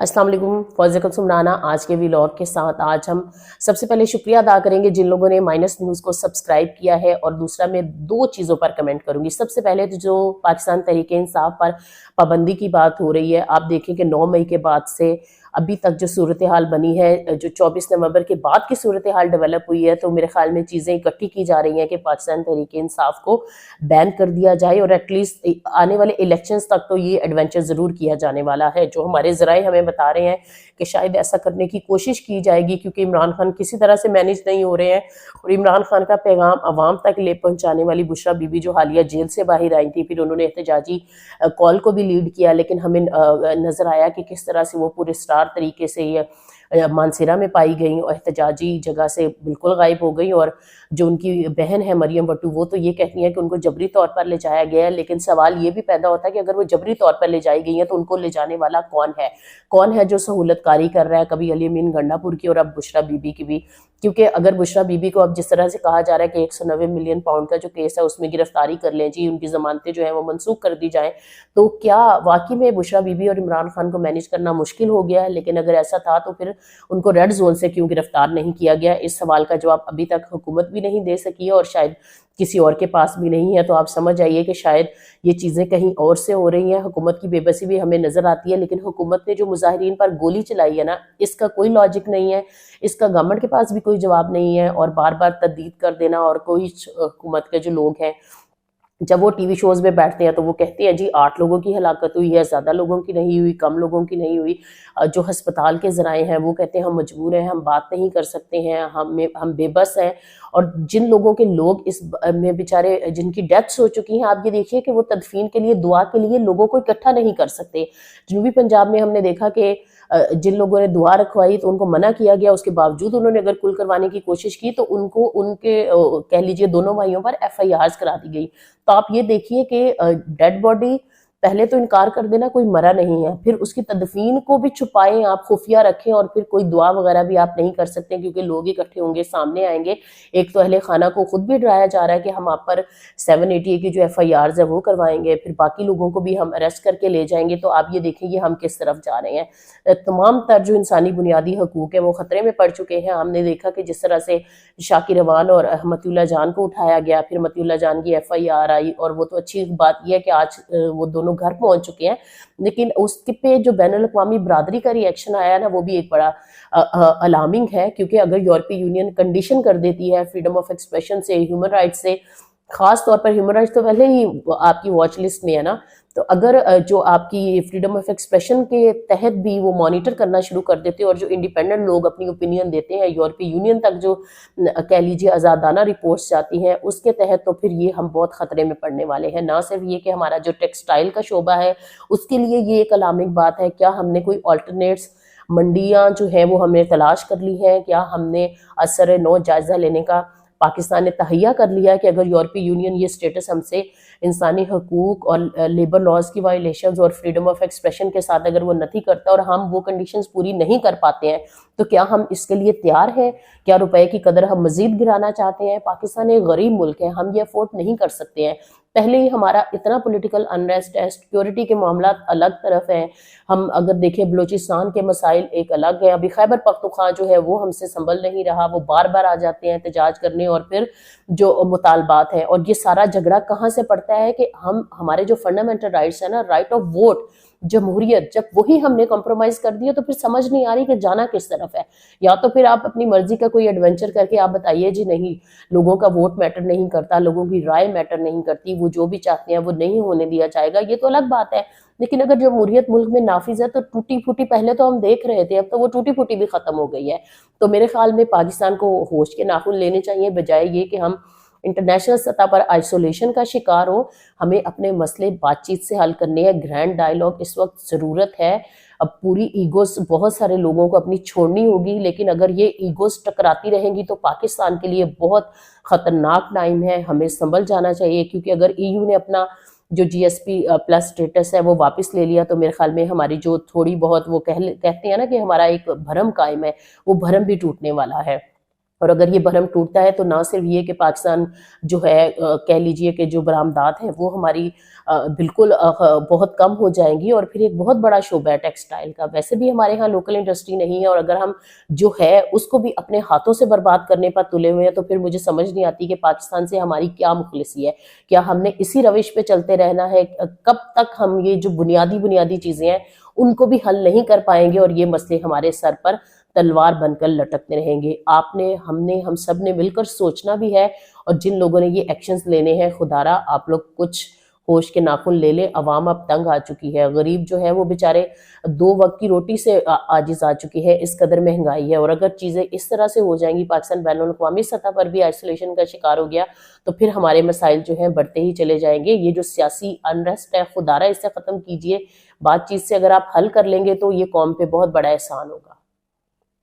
अस्सलाम वालेकुम, फौजिया कुलसुम राना आज के व्लॉग के साथ। आज हम सबसे पहले शुक्रिया अदा करेंगे जिन लोगों ने माइनस न्यूज़ को सब्सक्राइब किया है, और दूसरा मैं दो चीज़ों पर कमेंट करूंगी। सबसे पहले तो जो पाकिस्तान तहरीक इंसाफ पर पाबंदी की बात हो रही है, आप देखें कि 9 मई के बाद से अभी तक जो सूरत हाल बनी है, जो 24 नवंबर के बाद की सूरत हाल डेवलप हुई है, तो मेरे ख्याल में चीज़ें इकट्ठी की जा रही हैं कि पाकिस्तान तहरीक इंसाफ को बैन कर दिया जाए, और एटलीस्ट आने वाले इलेक्शंस तक तो ये एडवेंचर ज़रूर किया जाने वाला है। जो हमारे ज़राए हमें बता रहे हैं कि शायद ऐसा करने की कोशिश की जाएगी, क्योंकि इमरान खान किसी तरह से मैनेज नहीं हो रहे हैं, और इमरान खान का पैगाम अवाम तक ले पहुंचाने वाली बुशरा बीबी जो हालिया जेल से बाहर आई थी, फिर उन्होंने एहतजाजी कॉल को भी लीड किया, लेकिन हमें नज़र आया कि किस तरह से वो पूरे स्टार तरीके से ये मानसेरा में पाई गई और एहतजाजी जगह से बिल्कुल गायब हो गई। और जो उनकी बहन है मरियम भट्टू, वो तो ये कहती हैं कि उनको जबरी तौर पर ले जाया गया है, लेकिन सवाल ये भी पैदा होता है कि अगर वो जबरी तौर पर ले जाई गई हैं तो उनको ले जाने वाला कौन है जो सहूलतकारी कर रहा है, कभी अली अमीन गंडापुर की और अब बुशरा बीबी की भी। क्योंकि अगर बुशरा बीबी को अब जिस तरह से कहा जा रहा है कि 190 मिलियन पाउंड का जो केस है उसमें गिरफ्तारी कर लें जी, उनकी जमानतें जो है वो मनसूख कर दी जाएं, तो क्या वाकई में बुशरा बीबी और इमरान खान को मैनेज करना मुश्किल हो गया है? लेकिन अगर ऐसा था तो फिर उनको रेड जोन से क्यों गिरफ्तार नहीं किया गया? इस सवाल का जवाब अभी तक हुकूमत भी नहीं दे सकी है, और शायद किसी और के पास भी नहीं है। तो आप समझ आइए कि शायद ये चीज़ें कहीं और से हो रही हैं। हुकूमत की बेबसी भी हमें नज़र आती है, लेकिन हुकूमत ने जो मुजाहिरीन पर गोली चलाई है ना, इसका कोई लॉजिक नहीं है, इसका गवर्नमेंट के पास भी कोई जवाब नहीं है। और बार बार तददीद कर देना, और कोई हुकूमत के जो लोग हैं जब वो टीवी शोज में बैठते हैं तो वो कहते हैं जी 8 लोगों की हलाकत हुई है, ज़्यादा लोगों की नहीं हुई, कम लोगों की नहीं हुई। जो हस्पताल के ज़राए हैं वो कहते हैं हम मजबूर हैं, हम बात नहीं कर सकते हैं, हम बेबस हैं। और जिन लोगों के लोग इस में बेचारे जिनकी डेथ्स हो चुकी हैं, आप ये देखिए कि वो तदफीन के लिए, दुआ के लिए लोगों को इकट्ठा नहीं कर सकते। जनूबी पंजाब में हमने देखा कि जिन लोगों ने दुआ रखवाई तो उनको मना किया गया, उसके बावजूद उन्होंने अगर कुल करवाने की कोशिश की तो उनको उनके कह लीजिए दोनों भाइयों पर FIRs करा दी गई। तो आप ये देखिए कि डेड बॉडी पहले तो इनकार कर देना कोई मरा नहीं है, फिर उसकी तदफीन को भी छुपाएं, आप खुफिया रखें, और फिर कोई दुआ वगैरह भी आप नहीं कर सकते क्योंकि लोग इकट्ठे होंगे, सामने आएंगे। एक तो अहले खाना को खुद भी डराया जा रहा है कि हम आप पर 780 की जो FIRs है वो करवाएंगे, फिर बाकी लोगों को भी हम अरेस्ट करके ले जाएंगे। तो आप ये देखेंगे हम किस तरफ जा रहे हैं। तमाम तर जो इंसानी बुनियादी हकूक है वो खतरे में पड़ चुके हैं। हमने देखा कि जिस तरह से शाकिर रवान और मतीउल्लाह जान को उठाया गया, फिर मतीउल्लाह जान की FIR आई, और वो तो अच्छी बात यह है कि आज वो दोनों घर पहुंच चुके हैं, लेकिन उस पे जो बैनुल अक़वामी बरादरी का रिएक्शन आया ना, वो भी एक बड़ा अलार्मिंग है। क्योंकि अगर यूरोपीय यूनियन कंडीशन कर देती है फ्रीडम ऑफ एक्सप्रेशन से, ह्यूमन राइट्स से, खास तौर पर ह्यूमन राइट्स तो पहले ही आपकी वॉच लिस्ट में है ना, तो अगर जो आपकी फ्रीडम ऑफ एक्सप्रेशन के तहत भी वो मॉनिटर करना शुरू कर देते हैं, और जो इंडिपेंडेंट लोग अपनी ओपिनियन देते हैं, यूरोपीय यूनियन तक जो कह लीजिए आज़ादाना रिपोर्ट्स जाती हैं उसके तहत, तो फिर ये हम बहुत ख़तरे में पड़ने वाले हैं। ना सिर्फ ये कि हमारा जो टेक्सटाइल का शोबा है उसके लिए ये एक अलार्मिंग बात है, क्या हमने कोई ऑल्टरनेट्स मंडियाँ जो हैं वो हमने तलाश कर ली हैं? क्या हमने असर नौ जायज़ा लेने का पाकिस्तान ने तहैया कर लिया है कि अगर यूरोपीय यूनियन ये स्टेटस हमसे इंसानी हकूक और लेबर लॉज की वायलेशंस और फ्रीडम ऑफ एक्सप्रेशन के साथ अगर वो नहीं करता, और हम वो कंडीशंस पूरी नहीं कर पाते हैं, तो क्या हम इसके लिए तैयार हैं? क्या रुपए की कदर हम मजीद गिराना चाहते हैं? पाकिस्तान एक गरीब मुल्क है, हम ये अफोर्ड नहीं कर सकते हैं। पहले ही हमारा इतना पॉलिटिकल अनरेस्ट है, सिक्योरिटी के मामला अलग तरफ हैं। हम अगर देखें बलूचिस्तान के मसाइल एक अलग है, अभी खैबर पख्तूनख्वा जो है वो हमसे संभल नहीं रहा, वो बार बार आ जाते हैं एहतजाज करने, और फिर जो मुतालबात है, और ये सारा झगड़ा कहाँ से पड़ता है कि हमारे जो फंडामेंटल राइट्स है ना, राइट ऑफ वोट, जमहूरियत, जब वही हमने कॉम्प्रोमाइज कर दिया तो फिर समझ नहीं आ रही कि जाना किस तरफ है। या तो फिर आप अपनी मर्जी का कोई एडवेंचर करके आप बताइए जी नहीं, लोगों का वोट मैटर नहीं करता, लोगों की राय मैटर नहीं करती, वो जो भी चाहते हैं वो नहीं होने दिया जाएगा, ये तो अलग बात है। लेकिन अगर जमहूरियत मुल्क में नाफिज है तो टूटी फूटी पहले तो हम देख रहे थे, अब तो वो टूटी फूटी भी खत्म हो गई है। तो मेरे ख्याल में पाकिस्तान को होश के नाखून लेने चाहिए, बजाय ये कि हम इंटरनेशनल सतह पर आइसोलेशन का शिकार हो। हमें अपने मसले बातचीत से हल करने हैं, ग्रैंड डायलॉग इस वक्त ज़रूरत है। अब पूरी ईगोस बहुत सारे लोगों को अपनी छोड़नी होगी, लेकिन अगर ये ईगोस टकराती रहेंगी तो पाकिस्तान के लिए बहुत ख़तरनाक टाइम है, हमें संभल जाना चाहिए। क्योंकि अगर EU ने अपना जो GSP+ स्टेटस है वो वापस ले लिया, तो मेरे ख्याल में हमारी जो थोड़ी बहुत वो कहते हैं ना कि हमारा एक भरम कायम है, वो भरम भी टूटने वाला है। اور اگر یہ بھرم ٹوٹتا ہے تو نہ صرف یہ کہ پاکستان جو ہے کہہ لیجئے کہ جو برآمدات ہیں وہ ہماری بالکل بہت کم ہو جائیں گی، اور پھر ایک بہت بڑا شعبہ ہے ٹیکسٹائل کا، ویسے بھی ہمارے ہاں لوکل انڈسٹری نہیں ہے، اور اگر ہم جو ہے اس کو بھی اپنے ہاتھوں سے برباد کرنے پر تلے ہوئے ہیں تو پھر مجھے سمجھ نہیں آتی کہ پاکستان سے ہماری کیا مخلصی ہے۔ کیا ہم نے اسی روش پہ چلتے رہنا ہے؟ کب تک ہم یہ جو بنیادی چیزیں ہیں ان کو بھی حل نہیں کر پائیں گے اور یہ مسئلے ہمارے سر پر تلوار بن کر لٹکتے رہیں گے؟ آپ نے، ہم سب نے مل کر سوچنا بھی ہے، اور جن لوگوں نے یہ ایکشنز لینے ہیں خدا را آپ لوگ کچھ ہوش کے ناخن لے لیں۔ عوام اب تنگ آ چکی ہے، غریب جو ہے وہ بیچارے 2 وقت کی روٹی سے عاجز آ چکی ہے، اس قدر مہنگائی ہے، اور اگر چیزیں اس طرح سے ہو جائیں گی، پاکستان بین الاقوامی سطح پر بھی آئسولیشن کا شکار ہو گیا تو پھر ہمارے مسائل جو ہیں بڑھتے ہی چلے جائیں گے۔ یہ جو سیاسی انریسٹ ہے خدا را اس سے ختم کیجئے، بات چیت سے اگر آپ حل کر لیں گے تو یہ قوم پہ بہت بڑا احسان ہوگا۔